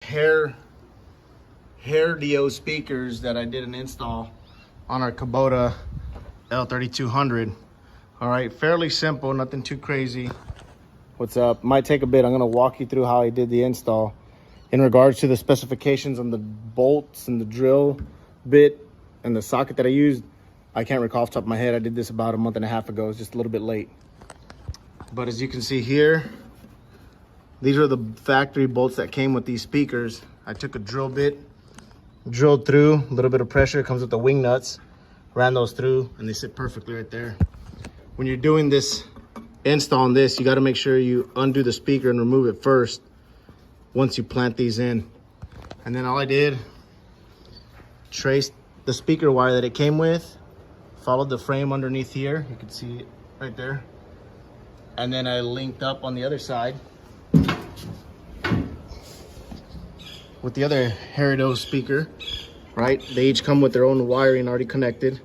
Herdio speakers that I did an install on our Kubota L3200. All right, fairly simple, nothing too crazy. What's up? Might take a bit. I'm gonna walk you through how I did the install. In regards to the specifications on the bolts and the drill bit and the socket that I used, I can't recall off the top of my head. I did this about a month and a half ago. It's just a little bit late. But as you can see here, these are the factory bolts that came with these speakers. I took a drill bit, drilled through, a little bit of pressure, comes with the wing nuts, ran those through, and they sit perfectly right there. When you're doing this install on this, you got to make sure you undo the speaker and remove it first once you plant these in. And then all I did, traced the speaker wire that it came with, followed the frame underneath here, you can see it right there, and then I linked up on the other side with the other Herdio speaker, right? They each come with their own wiring already connected.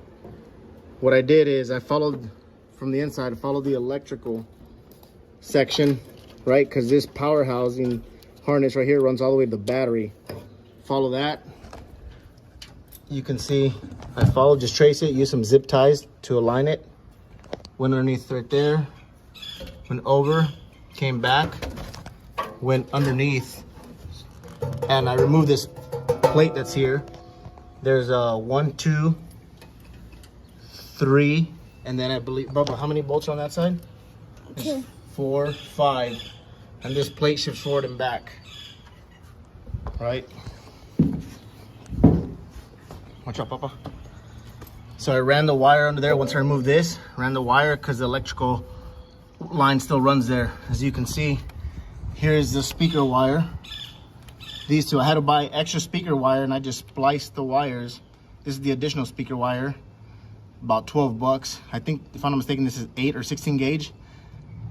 What I did is I followed from the inside, I followed the electrical section, right? Because this power housing harness right here runs all the way to the battery. Follow that. You can see I followed, just trace it, use some zip ties to align it. Went underneath right there, went over, came back, went underneath, and I removed this plate that's here. There's a 1, 2, 3, and then I believe, Bubba, how many bolts are on that side? 2, 4, 5, and this plate shifts forward and back, right? Watch out, Papa. So I ran the wire under there. Once I removed this, ran the wire because the electrical line still runs there. As you can see, here's the speaker wire. These two, I had to buy extra speaker wire and I just spliced the wires. This is the additional speaker wire, about 12 bucks. I think, if I'm not mistaken, this is 8 or 16 gauge.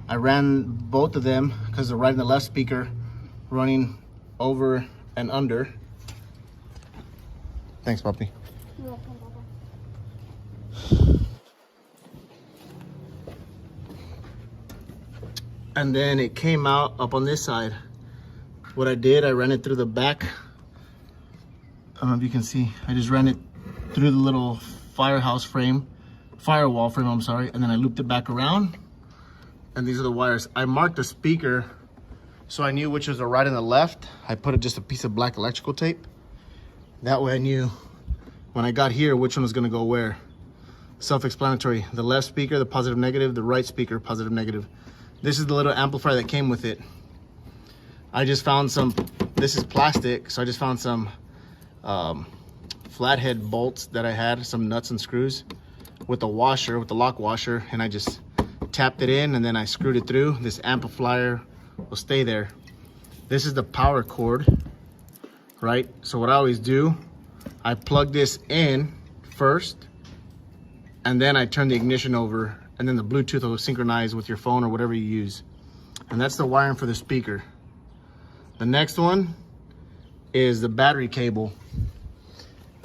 I ran both of them because the right and the left speaker running over and under. Thanks, puppy. You're welcome, Papa. And then it came out up on this side. What I did, I ran it through the back. I don't know if you can see. I just ran it through the little firewall frame, I'm sorry, and then I looped it back around. And these are the wires. I marked the speaker so I knew which was the right and the left. I put just a piece of black electrical tape. That way I knew when I got here which one was gonna go where. Self-explanatory. The left speaker, the positive negative, the right speaker, positive negative. This is the little amplifier that came with it. I just found some, this is plastic, so I just found some flathead bolts that I had, some nuts and screws with the washer, with the lock washer, and I just tapped it in and then I screwed it through. This amplifier will stay there. This is the power cord, right? So what I always do, I plug this in first, and then I turn the ignition over, and then the Bluetooth will synchronize with your phone or whatever you use. And that's the wiring for the speaker. The next one is the battery cable.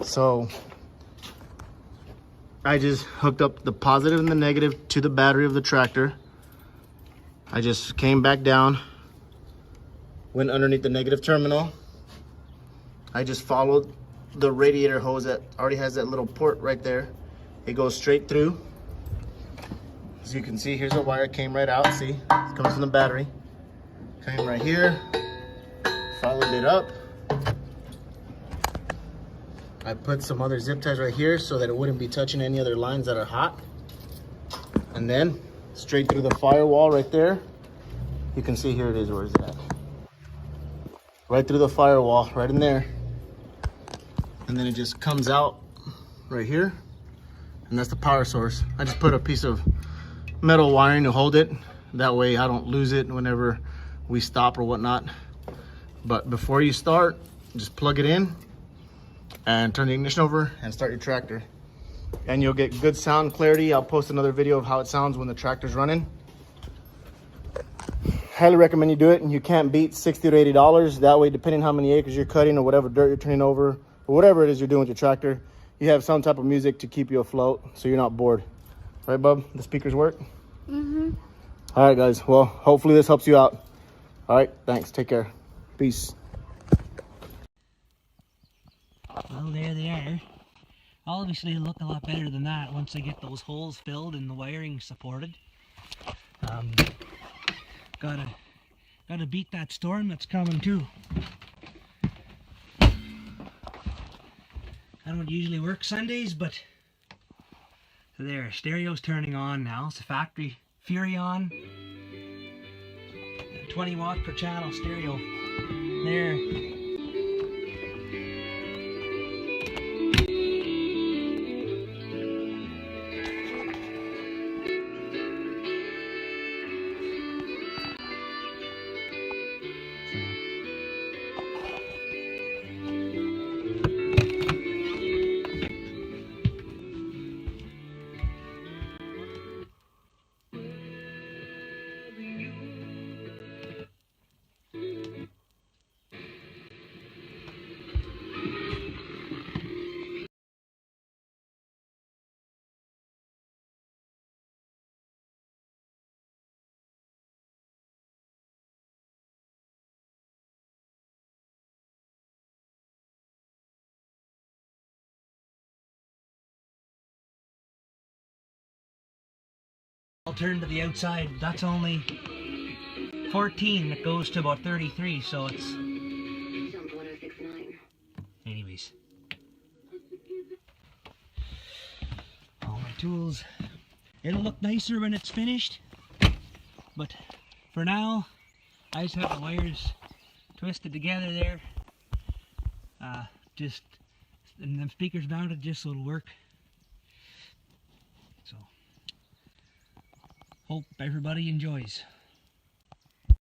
So I just hooked up the positive and the negative to the battery of the tractor. I just came back down, went underneath the negative terminal. I just followed the radiator hose that already has that little port right there. It goes straight through. As you can see, here's a wire, came right out. See, it's coming from the battery. Came right here, followed it up. I put some other zip ties right here so that it wouldn't be touching any other lines that are hot. And then straight through the firewall right there. You can see, here it is, where is it at? Right through the firewall, right in there. And then it just comes out right here. And that's the power source. I just put a piece of metal wiring to hold it. That way I don't lose it whenever we stop or whatnot. But before you start, just plug it in and turn the ignition over and start your tractor. And you'll get good sound clarity. I'll post another video of how it sounds when the tractor's running. Highly recommend you do it, and you can't beat $60 to $80. That way, depending how many acres you're cutting or whatever dirt you're turning over, or whatever it is you're doing with your tractor, you have some type of music to keep you afloat so you're not bored. Right, bub? The speakers work? Mm-hmm. All right, guys. Well, hopefully this helps you out. All right, thanks. Take care. Peace. Well, there they are. Obviously it'll look a lot better than that once I get those holes filled and the wiring supported. Gotta beat that storm that's coming too. I don't usually work Sundays, but there, stereo's turning on now. It's a factory Furion, 20 watt per channel stereo. There. I'll turn to the outside. That's only 14. It goes to about 33, so it's... Anyways. All my tools. It'll look nicer when it's finished, but for now, I just have the wires twisted together there. And the speakers mounted just so it'll work. So, hope everybody enjoys.